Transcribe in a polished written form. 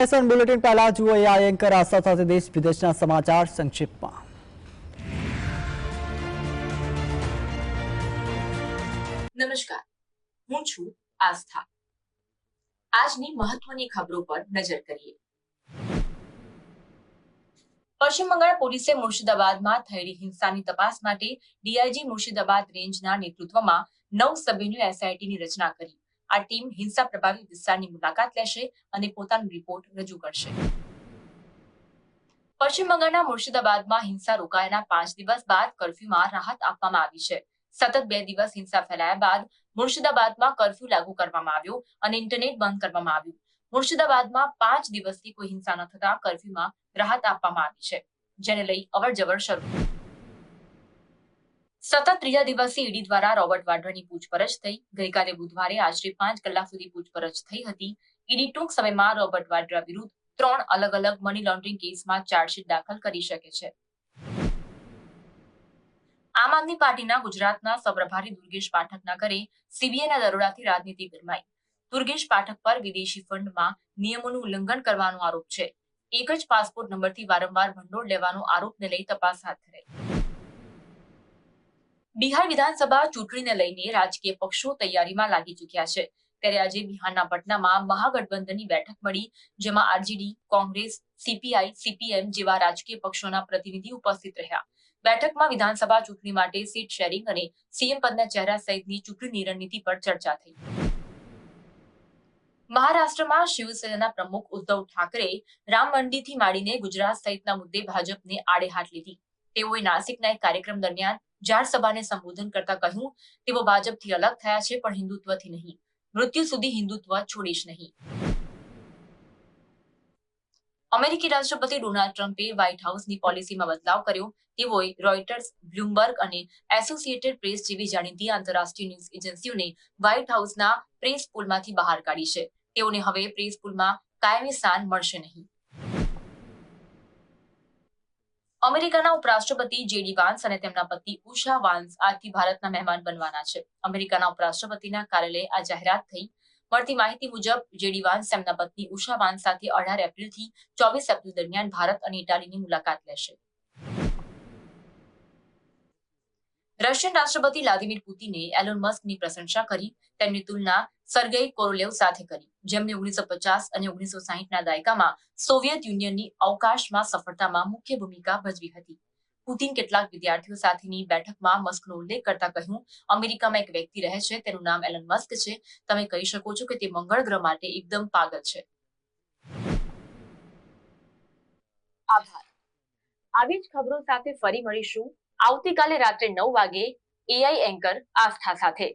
એસન bulletin પહેલા જુઓ આ એન્કર આસ્થા સાથે દેશ વિદેશના સમાચાર સંક્ષિપ્તમાં। નમસ્કાર, હું છું આસ્થા। આજની મહત્વની ખબરો પર નજર કરીએ। પશ્ચિમ બંગાળ પોલીસે મુર્શિદાબાદમાં થયેલી હિંસાની તપાસ માટે ડીઆઈજી મુર્શિદાબાદ રેન્જના નેતૃત્વમાં 9 સભ્યોની એસઆઈટીની રચના કરી। આ ટીમ હિંસા પ્રભાવિત વિસ્તારની મુલાકાત લેશે અને પોતાનો રિપોર્ટ રજૂ કરશે। પશ્ચિમ બંગાળના મુર્શિદાબાદમાં હિંસા રોકાયાના 5 દિવસ બાદ કર્ફ્યુમાં રાહત આપવામાં આવી છે। સતત 2 દિવસ હિંસા ફેલાયા બાદ મુર્શિદાબાદમાં કર્ફ્યુ લાગુ કરવામાં આવ્યો અને ઇન્ટરનેટ બંધ કરવામાં આવ્યું। મુર્શિદાબાદમાં 5 દિવસથી કોઈ હિંસા ન થતા કર્ફ્યુમાં રાહત આપવામાં આવી છે, જેને લઈ અવરજવર શરૂ। સતત ત્રીજા દિવસે ઈડી દ્વારા રોબર્ટ વાડ્રાની પૂછપરછ થઈ। ગઈકાલે બુધવારે આશરે 5 કલાક સુધી પૂછપરછ થઈ હતી। ઈડી ટૂંક સમયમાં રોબર્ટ વાડ્રા વિરુદ્ધ 3 અલગ અલગ મની લોન્ડરિંગ કેસમાં ચાર્જશીટ દાખલ કરી શકે છે। આમ આદમી પાર્ટીના ગુજરાતના સહપ્રભારી દુર્ગેશ પાઠકના ઘરે સીબીઆઈના દરોડાથી રાજનીતિ ગરમાઈ। દુર્ગેશ પાઠક પર વિદેશી ફંડમાં નિયમોનું ઉલ્લંઘન કરવાનો આરોપ છે। એક જ પાસપોર્ટ નંબરથી વારંવાર ભંડોળ લેવાનો આરોપને લઈ તપાસ હાથ ધરાઈ। બિહાર વિધાનસભા ચૂંટણીને લઈને રાજકીય પક્ષો તૈયારીમાં લાગી ચૂક્યા છે। ત્યારે આજે બિહારના પટનામાં મહાગઠબંધનની બેઠક મળી, જેમાં આરજેડી, કોંગ્રેસ, સીપીઆઈ, સીપીએમ જેવા રાજકીય પક્ષોના પ્રતિનિધિ ઉપસ્થિત રહ્યા। બેઠકમાં વિધાનસભા ચૂંટણી માટે સીટ શેરિંગ અને સીએમ પદના ચહેરા સહિતની ચૂંટણી રણનીતિ પર ચર્ચા થઈ। મહારાષ્ટ્રમાં શિવસેનાના પ્રમુખ ઉદ્ધવ ઠાકરે રામ મંદિરથી માંડીને ગુજરાત સહિતના મુદ્દે ભાજપને આડે હાથ લીધી। તેઓએ નાસિકના એક કાર્યક્રમ દરમિયાન જાહેર સભાને સંબોધન કરતા કહ્યું, તેઓ ભાજપથી અલગ થયા છે, પણ હિન્દુત્વથી નહીં। મૃત્યુ સુધી હિન્દુત્વ છોડીશ નહીં। અમેરિકી રાષ્ટ્રપતિ ડોનાલ્ડ ટ્રમ્પે વ્હાઇટ હાઉસની પોલિસીમાં બદલાવ કર્યો। તેઓએ રોયટર્સ, બ્લૂમબર્ગ અને એસોસિએટેડ પ્રેસ જેવી જાણીતી આંતરરાષ્ટ્રીય ન્યૂઝ એજન્સીઓને વ્હાઇટ હાઉસના પ્રેસ પૂલમાંથી બહાર કાઢી છે। તેઓને હવે પ્રેસ પૂલમાં કાયમી સ્થાન મળશે નહીં। અમેરિકાના ઉપરાષ્ટ્રપતિ જેડી વાન્સ અને તેમના પત્ની ઉષા વાન્સ આજથી ભારતના મહેમાન બનવાના છે। અમેરિકાના ઉપરાષ્ટ્રપતિના કાર્યાલયે આ જાહેરાત થઈ। મળતી માહિતી મુજબ જેડી વાન્સ તેમના પત્ની ઉષા વાન્સ સાથે 18 એપ્રિલથી 24 એપ્રિલ દરમિયાન ભારત અને ઇટાલીની મુલાકાત લેશે। રશિયન રાષ્ટ્રપતિ વ્લાદિમીર પુતિને એલોન મસ્કની પ્રશંસા કરી। તેમની તુલના સર્ગેઈ કોરોલેવ સાથે કરી, જેમણે 1950 અને 1960ના દાયકામાં સોવિયત યુનિયનની અવકાશમાં સફળતામાં મુખ્ય ભૂમિકા ભજવી હતી। પુતિન કેટલાક વિદ્યાર્થીઓ સાથેની બેઠકમાં મસ્કનો ઉલ્લેખ કરતા કહ્યું, અમેરિકામાં એક વ્યક્તિ રહે છે, તેનું નામ એલન મસ્ક છે। તમે કહી શકો છો કે તે મંગળ ગ્રહ માટે એકદમ પાગલ છે। આભાર। આવી જ ખબરો સાથે ફરી મળીશું આવતીકાલે રાત્રે 9 વાગે એઆઈ એન્કર આસ્થા સાથે।